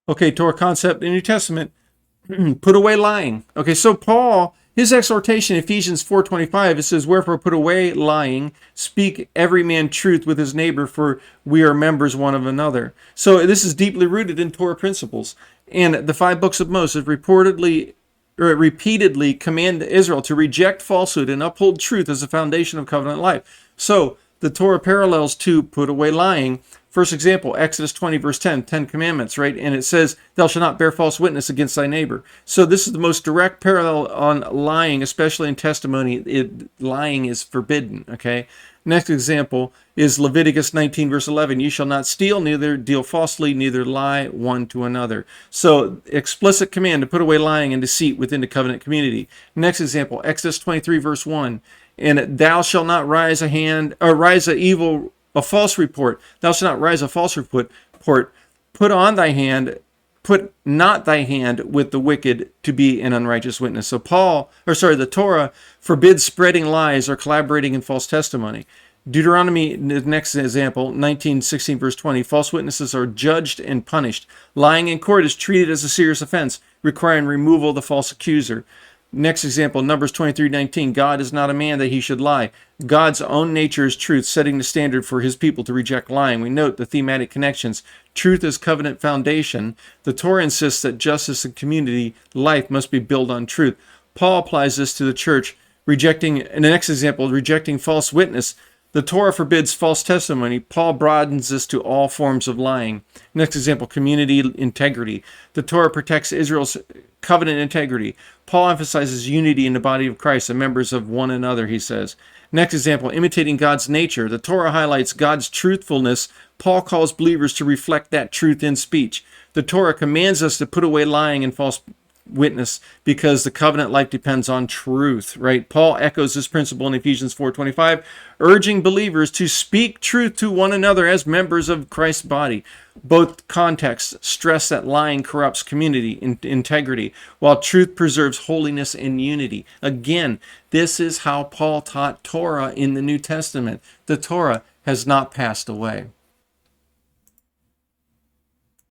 Okay, Torah concept in the New Testament, put away lying. Okay, so Paul, his exhortation, Ephesians 4:25, it says, Wherefore put away lying, speak every man truth with his neighbor, for we are members one of another. So this is deeply rooted in Torah principles. And the 5 books of Moses repeatedly command Israel to reject falsehood and uphold truth as the foundation of covenant life. So the Torah parallels to put away lying. First example, Exodus 20, verse 10, 10 Commandments, right? And it says, thou shalt not bear false witness against thy neighbor. So this is the most direct parallel on lying, especially in testimony. Lying is forbidden, okay? Next example is Leviticus 19, verse 11. You shall not steal, neither deal falsely, neither lie one to another. So explicit command to put away lying and deceit within the covenant community. Next example, Exodus 23, verse 1. And thou shalt not rise a false report. Thou shalt not rise a false report. Put not thy hand with the wicked to be an unrighteous witness. So the Torah forbids spreading lies or collaborating in false testimony. Deuteronomy, the next example, 19:16, verse 20, false witnesses are judged and punished. Lying in court is treated as a serious offense, requiring removal of the false accuser. Next example, Numbers 23:19. God is not a man that he should lie. God's own nature is truth, setting the standard for his people to reject lying. We note the thematic connections. Truth is covenant foundation. The Torah insists that justice and community life must be built on truth. Paul applies this to the church, in the next example, rejecting false witness. The Torah forbids false testimony. Paul broadens this to all forms of lying. Next example, community integrity. The Torah protects Israel's covenant integrity. Paul emphasizes unity in the body of Christ, the members of one another, he says. Next example, imitating God's nature. The Torah highlights God's truthfulness. Paul calls believers to reflect that truth in speech. The Torah commands us to put away lying and false witness because the covenant life depends on truth, right? Paul echoes this principle in Ephesians 4:25, urging believers to speak truth to one another as members of Christ's body. Both contexts stress that lying corrupts community integrity, while truth preserves holiness and unity. Again, this is how Paul taught Torah in the New Testament. The Torah has not passed away.